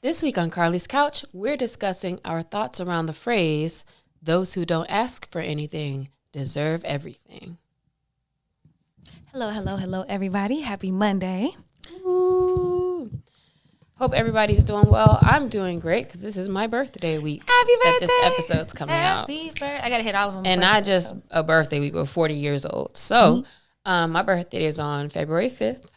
This week on Carlie's Couch, we're discussing our thoughts around the phrase, those who don't ask for anything deserve everything. Hello, everybody. Happy Monday. Ooh. Hope everybody's doing well. I'm doing great because this is my birthday week. Happy birthday. That this episode's coming out. Happy birthday. I got to hit all of them. And not just a birthday week, we're 40 years old. So my birthday is on February 5th,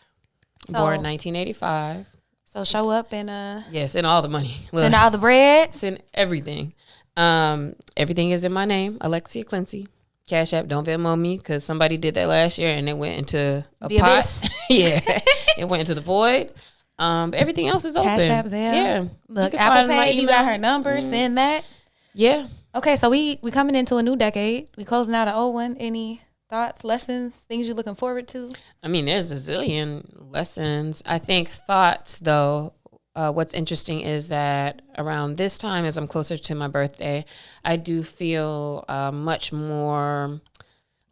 born 1985. So show up and Yeah, send all the money. Send all the bread. Send everything. Everything is in my name, Alexia Clancy. Cash App, don't Venmo me, because somebody did that last year and it went into the pot. Abyss. Yeah, it went into the void. Everything else is open. Cash App, Zelle. Yeah. Look, Apple Pay, you got her number. Send that. Yeah. Okay, so we coming into a new decade. We closing out an old one. Any thoughts, lessons, things you're looking forward to? I mean, there's a zillion lessons. I think thoughts, though, what's interesting is that around this time, as I'm closer to my birthday, I do feel much more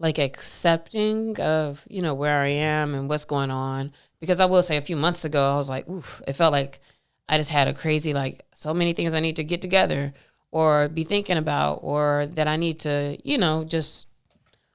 like accepting of, where I am and what's going on. Because I will say a few months ago, I was like, oof, it felt like I just had a crazy, so many things I need to get together or be thinking about or that I need to, just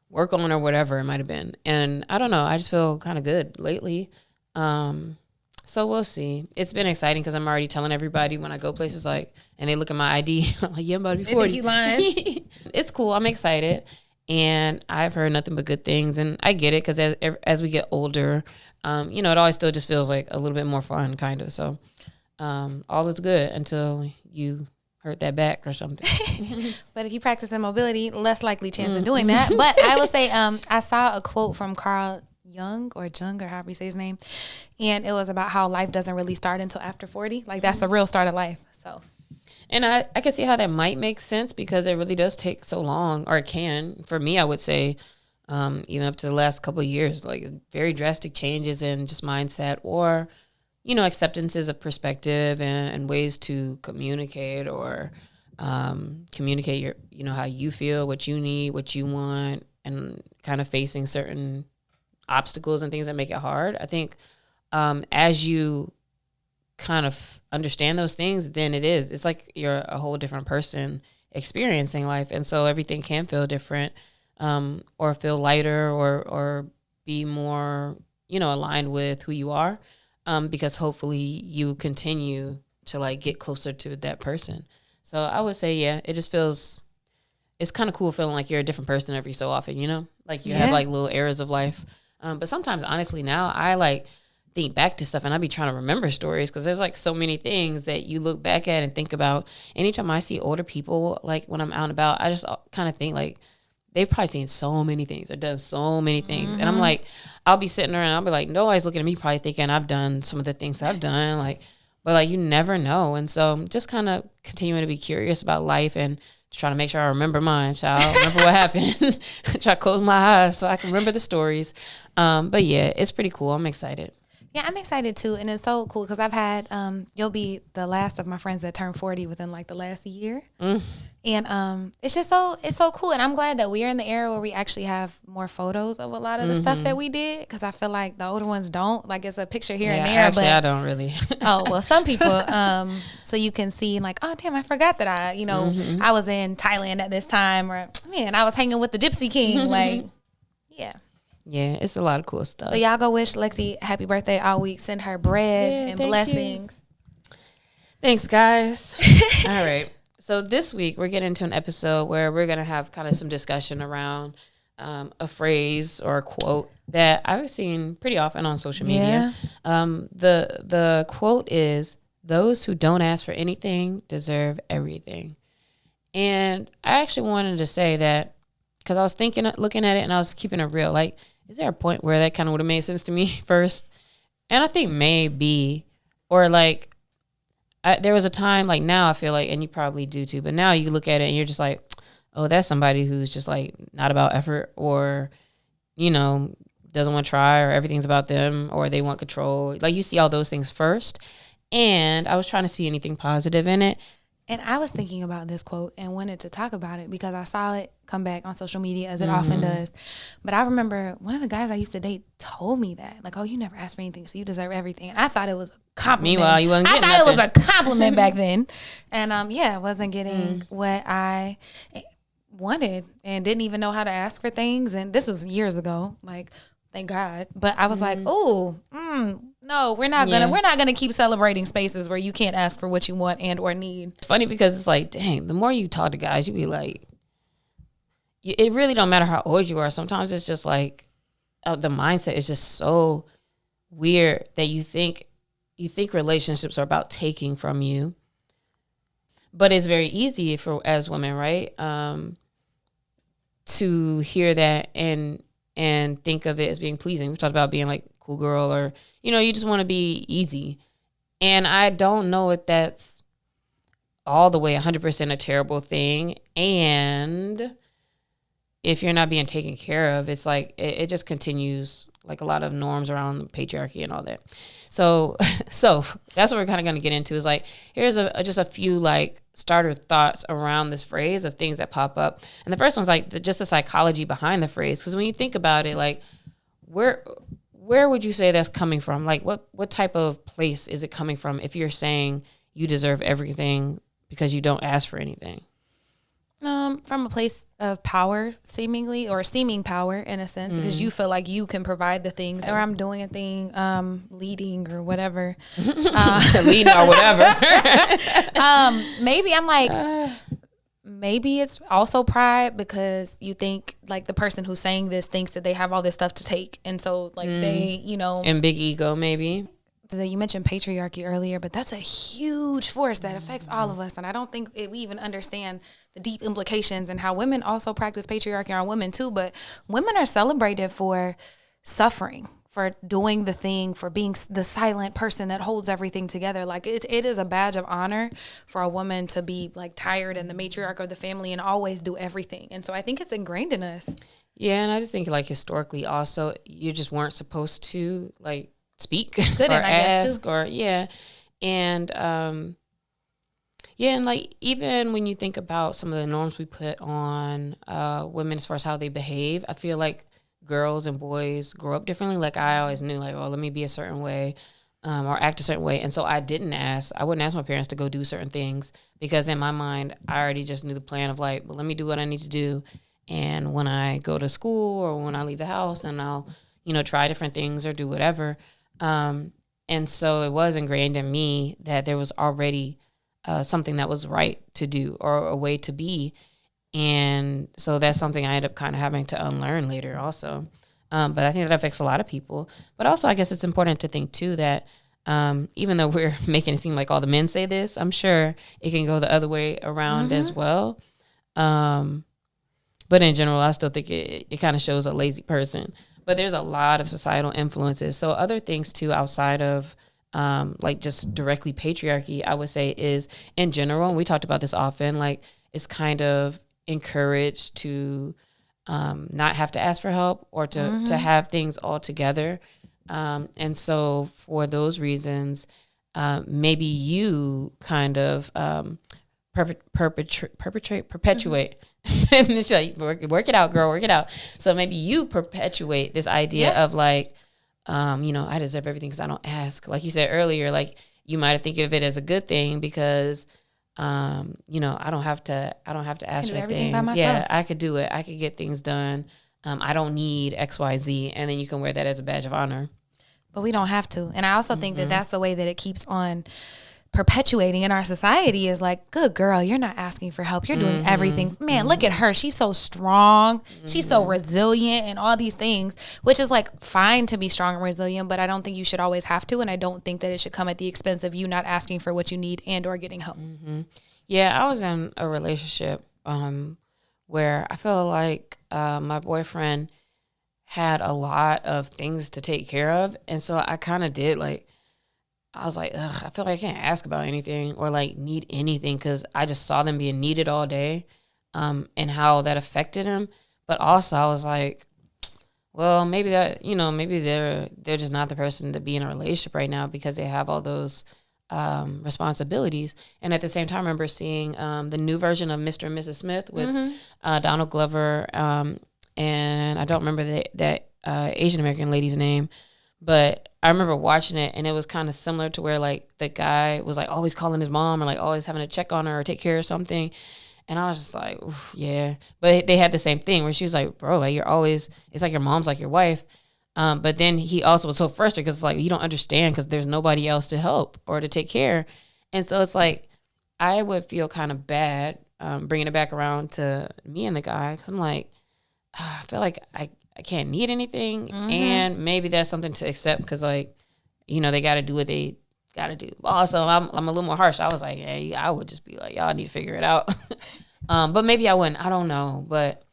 work on or whatever it might have been. And I don't know, I just feel kind of good lately. So we'll see. It's been exciting because I'm already telling everybody when I go places and they look at my ID, I'm like, yeah, I'm about to be 40. They think you lying. It's cool. I'm excited. And I've heard nothing but good things. And I get it because as we get older, it always still just feels like a little bit more fun, kind of. So all is good until you hurt that back or something. But if you practice in mobility, less likely chance of doing that. But I will say I saw a quote from Carl Jung or however you say his name. And it was about how life doesn't really start until after 40. That's the real start of life. So. And I can see how that might make sense because it really does take so long, or it can. For me, I would say even up to the last couple of years, very drastic changes in just mindset or, acceptances of perspective and ways to communicate or communicate your, how you feel, what you need, what you want, and kind of facing certain obstacles and things that make it hard. I think as you kind of understand those things, then it's like you're a whole different person experiencing life. And so everything can feel different or feel lighter or be more, aligned with who you are because hopefully you continue to get closer to that person. So I would say, yeah, it just feels, it's kind of cool feeling like you're a different person every so often, you have little eras of life. But sometimes, honestly, now I think back to stuff and I be trying to remember stories because there's so many things that you look back at and think about. Anytime I see older people, when I'm out and about, I just kind of think they've probably seen so many things or done so many things. Mm-hmm. And I'm I'll be sitting there and I'll be nobody's looking at me probably thinking I've done some of the things I've done. But you never know. And so just kind of continuing to be curious about life and trying to make sure I remember mine, child. Remember what happened. Try to close my eyes so I can remember the stories. But yeah, it's pretty cool. I'm excited. Yeah, I'm excited too. And it's so cool because I've had, you'll be the last of my friends that turned 40 within the last year. And it's just it's so cool. And I'm glad that we're in the era where we actually have more photos of a lot of the stuff that we did. Because I feel like the older ones don't. It's a picture here and there. Actually, I don't really. Oh, well, some people. So you can see oh, damn, I forgot that I was in Thailand at this time. Or, man, I was hanging with the Gypsy King. Yeah. Yeah, it's a lot of cool stuff. So y'all go wish Lexi happy birthday all week. Send her bread and blessings. Thanks, guys. All right. So this week we're getting into an episode where we're going to have kind of some discussion around a phrase or a quote that I've seen pretty often on social media. The quote is, "Those who don't ask for anything deserve everything." And I actually wanted to say that because I was looking at it and I was keeping it real. Is there a point where that kind of would have made sense to me first? And I think maybe, or there was a time now I feel and you probably do too, but now you look at it and you're just oh, that's somebody who's just not about effort or, doesn't want to try or everything's about them or they want control. You see all those things first. And I was trying to see anything positive in it. And I was thinking about this quote and wanted to talk about it because I saw it come back on social media as it often does. But I remember one of the guys I used to date told me that, like, oh, you never asked for anything, so you deserve everything. And I thought it was a compliment. Meanwhile, you wasn't getting I thought nothing. it was a compliment back then. And I wasn't getting what I wanted and didn't even know how to ask for things. And this was years ago, like, thank God. But I was like, oh, no, we're not gonna keep celebrating spaces where you can't ask for what you want and or need. It's funny because it's like, dang, the more you talk to guys, you be like, it really don't matter how old you are. Sometimes it's just like the mindset is just so weird that you think relationships are about taking from you. But it's very easy as women, right? To hear that and think of it as being pleasing. We talked about being like cool girl, or you just want to be easy. And I don't know if that's all the way 100% a terrible thing. And if you're not being taken care of, it's like it just continues, like a lot of norms around patriarchy and all that. So that's what we're kind of going to get into, is like, here's just a few like starter thoughts around this phrase of things that pop up. And the first one's like just the psychology behind the phrase. Because when you think about it, like, where would you say that's coming from? Like, what type of place is it coming from if you're saying you deserve everything because you don't ask for anything? From a place of power, seemingly, or seeming power in a sense, because you feel like you can provide the things, or I'm doing a thing, leading or whatever. Leading or whatever. Maybe I'm like, maybe it's also pride, because you think like the person who's saying this thinks that they have all this stuff to take. And so like they, And big ego, maybe. You mentioned patriarchy earlier, but that's a huge force that affects all of us. And I don't think we even understand the deep implications and how women also practice patriarchy on women too. But women are celebrated for suffering, for doing the thing, for being the silent person that holds everything together. Like it is a badge of honor for a woman to be like tired and the matriarch of the family and always do everything. And so I think it's ingrained in us. Yeah. And I just think like historically also, you just weren't supposed to like speak Couldn't, or I guess, ask too. or and and like even when you think about some of the norms we put on women as far as how they behave, I feel like girls and boys grow up differently. Like I always knew like, oh, let me be a certain way or act a certain way, and so I wouldn't ask my parents to go do certain things, because in my mind I already just knew the plan of like, well, let me do what I need to do, and when I go to school or when I leave the house, and I'll try different things or do whatever. And so it was ingrained in me that there was already something that was right to do or a way to be. And so that's something I ended up kind of having to unlearn later also. But I think that affects a lot of people. But also I guess it's important to think too that even though we're making it seem like all the men say this, I'm sure it can go the other way around as well. But in general, I still think it kind of shows a lazy person. But there's a lot of societal influences. So other things too outside of like just directly patriarchy, I would say, is in general, and we talked about this often, like it's kind of encouraged to not have to ask for help or to have things all together. And so for those reasons, maybe you kind of perpetuate. Work it out, girl, work it out. So maybe you perpetuate this idea of like, I deserve everything because I don't ask. Like you said earlier, like you might think of it as a good thing because, I don't have to ask for things. Yeah, I could do it. I could get things done. I don't need X, Y, Z. And then you can wear that as a badge of honor. But we don't have to. And I also think that that's the way that it keeps on perpetuating in our society, is like, good girl, you're not asking for help, you're doing everything. Man, look at her, she's so strong, she's so resilient, and all these things, which is like fine to be strong and resilient, but I don't think you should always have to, and I don't think that it should come at the expense of you not asking for what you need and or getting help. Yeah, I was in a relationship where I feel like my boyfriend had a lot of things to take care of, and so I kind of did like, I was like, ugh, I feel like I can't ask about anything or like need anything, because I just saw them being needed all day and how that affected him. But also I was like, well, maybe that, maybe they're just not the person to be in a relationship right now because they have all those responsibilities. And at the same time, I remember seeing the new version of Mr. and Mrs. Smith with Donald Glover, and I don't remember that Asian American lady's name, but I remember watching it, and it was kind of similar to where like the guy was like always calling his mom or like always having to check on her or take care of something. And I was just like, yeah. But they had the same thing where she was like, bro, like it's like your mom's like your wife. But then he also was so frustrated because it's like, you don't understand because there's nobody else to help or to take care. And so it's like, I would feel kind of bad bringing it back around to me and the guy, because I'm like, I feel like I can't need anything. And maybe that's something to accept because, like, you know, they got to do what they got to do. Also, I'm a little more harsh. I was like, hey, I would just be like, y'all need to figure it out. But maybe I wouldn't. I don't know. But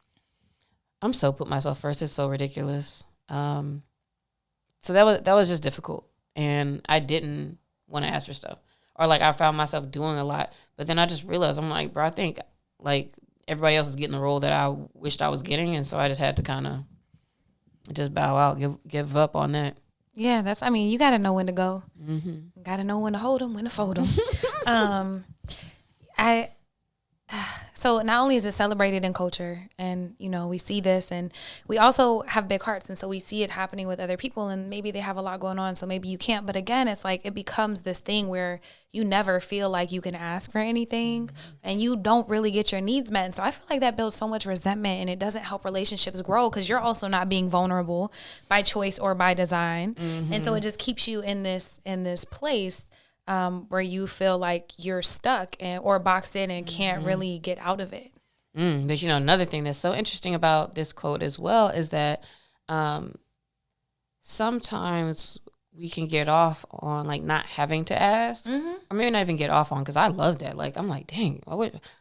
I'm so put myself first. It's so ridiculous. So that was just difficult, and I didn't want to ask for stuff, or like I found myself doing a lot, but then I just realized I'm like, bro, I think like everybody else is getting the role that I wished I was getting, and so I just had to kind of just bow out, give up on that. Yeah, I mean, you got to know when to go. Got to know when to hold them, when to fold them. So not only is it celebrated in culture, and, you know, we see this, and we also have big hearts. And so we see it happening with other people, and maybe they have a lot going on. So maybe you can't. But again, it's like it becomes this thing where you never feel like you can ask for anything, and you don't really get your needs met. And so I feel like that builds so much resentment, and it doesn't help relationships grow because you're also not being vulnerable by choice or by design. And so it just keeps you in this place where you feel like you're stuck or boxed in and can't really get out of it. But, you know, another thing that's so interesting about this quote as well is that sometimes we can get off on like not having to ask, or maybe not even get off on, because I love that. Like, I'm like, dang,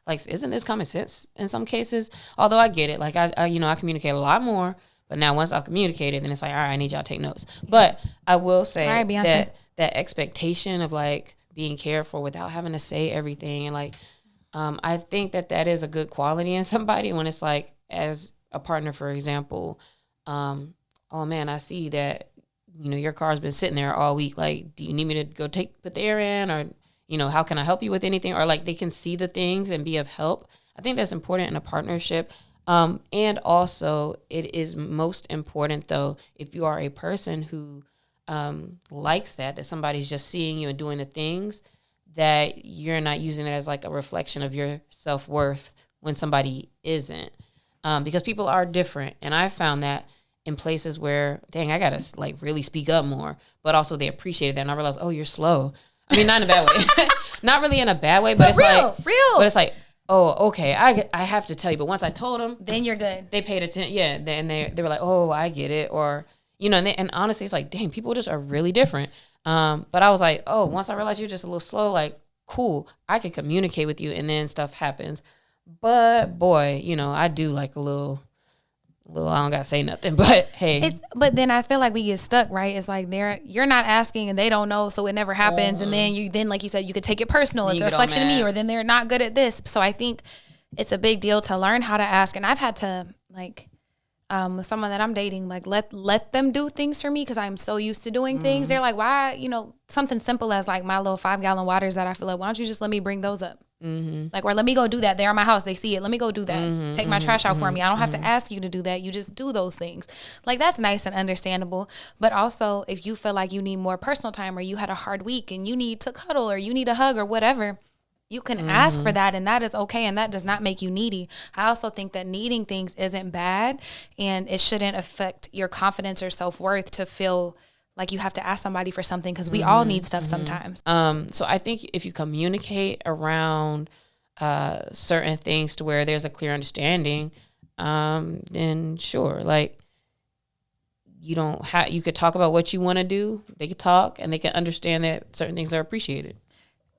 isn't this common sense in some cases? Although I get it. Like, I communicate a lot more, but now once I've communicated, then it's like, all right, I need y'all to take notes. But I will say that expectation of like being cared for without having to say everything, and like I think that is a good quality in somebody when it's like, as a partner, for example, oh man, I see that, you know, your car's been sitting there all week, like, do you need me to go put the air in, or, you know, how can I help you with anything, or like they can see the things and be of help. I think that's important in a partnership. And also it is most important though if you are a person who likes that somebody's just seeing you and doing the things, that you're not using it as like a reflection of your self-worth when somebody isn't. Because people are different. And I found that in places where, dang, I got to like really speak up more, but also they appreciated that. And I realized, oh, you're slow. I mean, not in a bad way. Not really in a bad way, but it's real. But it's like, oh, okay, I have to tell you. But once I told them, then you're good. They paid attention. Yeah. Then they were like, oh, I get it. Or, you know, and honestly, it's like, dang, people just are really different. But I was like, oh, once I realized you're just a little slow, like, cool, I can communicate with you, and then stuff happens. But boy, you know, I do like a little, I don't gotta say nothing, but hey. But then I feel like we get stuck, right? It's like you're not asking and they don't know, so it never happens. And then like you said, you could take it personal. It's a reflection of me, or then they're not good at this. So I think it's a big deal to learn how to ask. And I've had to like, with someone that I'm dating, like let them do things for me because I'm so used to doing things. They're like, why, you know, something simple as like my little 5-gallon waters that I fill up. Why don't you just let me bring those up? Like, or let me go do that. They're in my house. They see it. Let me go do that. Take my trash out for me. I don't have to ask you to do that. You just do those things. Like, that's nice and understandable. But also, if you feel like you need more personal time, or you had a hard week and you need to cuddle, or you need a hug or whatever, you can ask for that, and that is okay, and that does not make you needy. I also think that needing things isn't bad, and it shouldn't affect your confidence or self-worth to feel like you have to ask somebody for something, because we all need stuff sometimes. So I think if you communicate around certain things to where there's a clear understanding, then sure, like you could talk about what you want to do. They could talk, and they can understand that certain things are appreciated.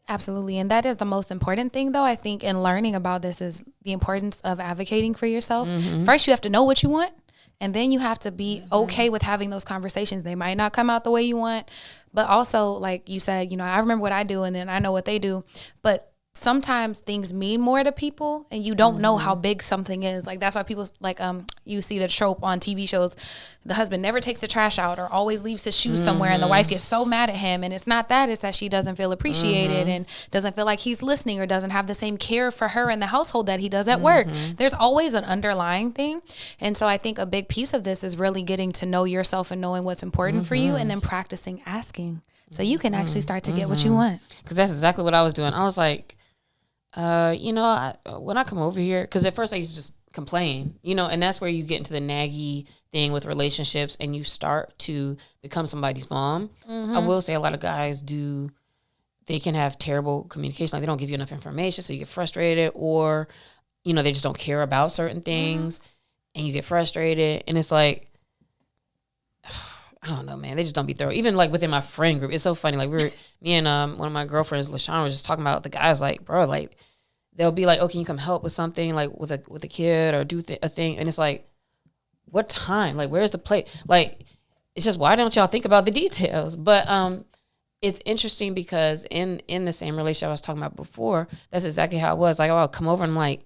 Absolutely. And that is the most important thing, though, I think, in learning about this, is the importance of advocating for yourself. First, you have to know what you want, and then you have to be okay with having those conversations. They might not come out the way you want, but also, like you said, you know, I remember what I do, and then I know what they do. But sometimes things mean more to people and you don't know how big something is. Like that's why people like you see the trope on TV shows, the husband never takes the trash out or always leaves his shoes somewhere and the wife gets so mad at him, and it's not that, it's that she doesn't feel appreciated and doesn't feel like he's listening or doesn't have the same care for her in the household that he does at work. There's always an underlying thing. And so I think a big piece of this is really getting to know yourself and knowing what's important for you, and then practicing asking so you can actually start to get what you want. Because that's exactly what I was doing. I was like, when I come over here, because at first I used to just complain, and that's where you get into the naggy thing with relationships and you start to become somebody's mom. I will say a lot of guys they can have terrible communication. Like they don't give you enough information, so you get frustrated, or, they just don't care about certain things and you get frustrated. And it's like, I don't know, man. They just don't be thorough. Even like within my friend group, it's so funny. Like me and one of my girlfriends, LaShawn, was just talking about the guys. Like, bro, like they'll be like, "Oh, can you come help with something, like with a kid or do a thing?" And it's like, what time? Like, where's the plate? Like, it's just, why don't y'all think about the details? But it's interesting because in the same relationship I was talking about before, that's exactly how it was. Like, I'll come over and like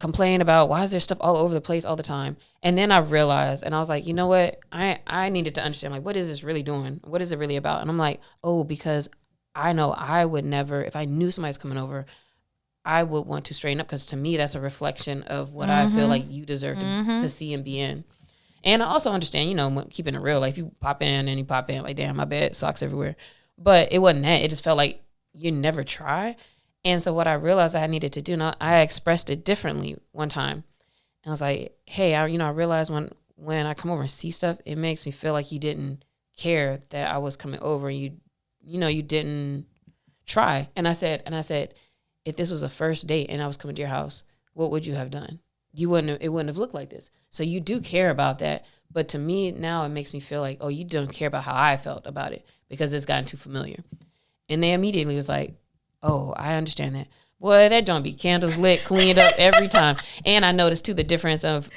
complain about why is there stuff all over the place all the time. And then I realized, and I was like, you know what? I needed to understand, like, what is this really doing? What is it really about? And I'm like, oh, because I know I would never, if I knew somebody's coming over, I would want to straighten up, because to me, that's a reflection of what I feel like you deserve to see and be in. And I also understand, keeping it real, like if you pop in, like, damn, my bad, socks everywhere. But it wasn't that. It just felt like you never try. And so what I realized I needed to do, now I expressed it differently one time. And I was like, hey, I realized when I come over and see stuff, it makes me feel like you didn't care that I was coming over, and you didn't try. And I said, if this was a first date and I was coming to your house, what would you have done? It wouldn't have looked like this. So you do care about that. But to me now, it makes me feel like, oh, you don't care about how I felt about it because it's gotten too familiar. And they immediately was like, oh, I understand that. Boy, that don't be candles lit, cleaned up every time. And I noticed too the difference of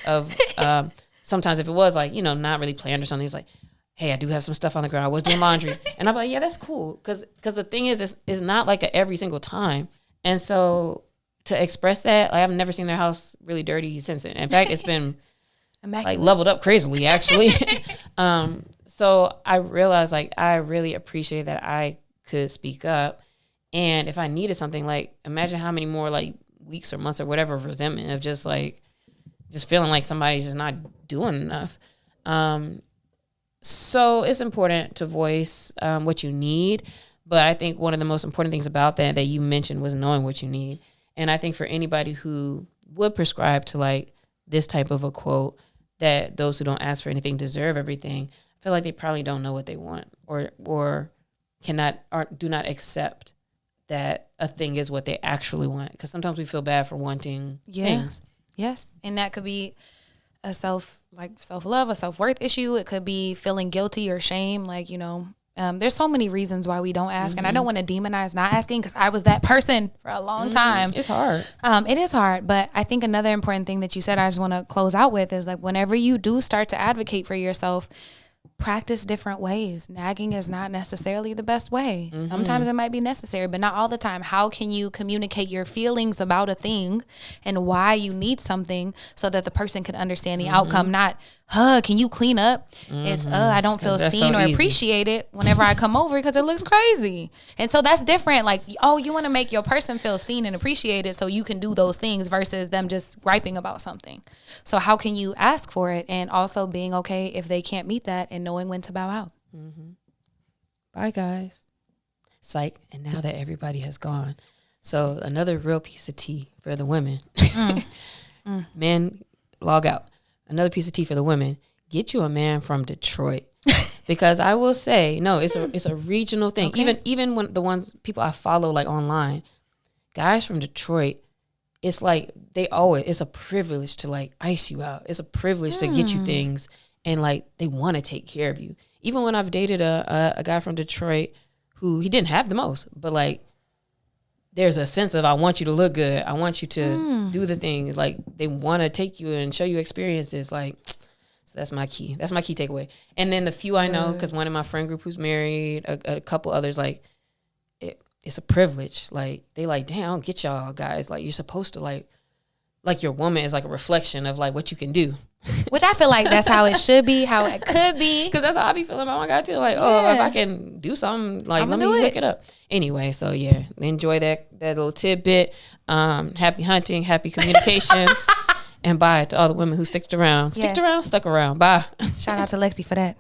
sometimes if it was like, not really planned or something, it's like, hey, I do have some stuff on the ground. I was doing laundry. And I'm like, yeah, that's cool. Because the thing is, it's not like a every single time. And so to express that, like, I've never seen their house really dirty since then. In fact, it's been like leveled up crazily, actually. So I realized, like, I really appreciate that I could speak up. And if I needed something, like, imagine how many more like weeks or months or whatever of resentment of just feeling like somebody's just not doing enough. So it's important to voice what you need. But I think one of the most important things about that you mentioned was knowing what you need. And I think for anybody who would prescribe to like this type of a quote, that those who don't ask for anything deserve everything, I feel like they probably don't know what they want, or cannot, or do not accept that a thing is what they actually want. Because sometimes we feel bad for wanting things. Yes. And that could be a self-love, a self-worth issue. It could be feeling guilty or shame. Like, there's so many reasons why we don't ask. And I don't want to demonize not asking, because I was that person for a long time. It's hard. It is hard. But I think another important thing that you said, I just want to close out with, is like, whenever you do start to advocate for yourself, practice different ways. Nagging is not necessarily the best way. Sometimes it might be necessary, but not all the time. How can you communicate your feelings about a thing and why you need something so that the person can understand the outcome? Not, can you clean up? It's, I don't feel seen or appreciated whenever I come over because it looks crazy. And so that's different. Like, oh, you want to make your person feel seen and appreciated so you can do those things versus them just griping about something. So how can you ask for it, and also being okay if they can't meet that and knowing when to bow out. Bye, guys. Psych. And now that everybody has gone, so another real piece of tea for the women. Men, log out. Another piece of tea for the women. Get you a man from Detroit. Because I will say, no, it's a regional thing. Okay. Even when the ones people I follow like online, guys from Detroit, it's like it's a privilege to like ice you out. It's a privilege to get you things, and like they want to take care of you. Even when I've dated a guy from Detroit who he didn't have the most, but like there's a sense of, I want you to look good. I want you to do the thing. Like they want to take you and show you experiences. Like, so that's my key. That's my key takeaway. And then the few I know, because one in my friend group who's married, a couple others, like it's a privilege. Like, they like, damn, I don't get y'all guys. Like, you're supposed to like your woman is like a reflection of like what you can do. Which I feel like that's how it should be, how it could be. Because that's how I be feeling about my guy too. Like, oh, if I can do something, like, let me look it up. Anyway, so yeah, enjoy that little tidbit. Happy hunting, happy communications, and bye to all the women who stuck around. Stuck around. Bye. Shout out to Lexi for that.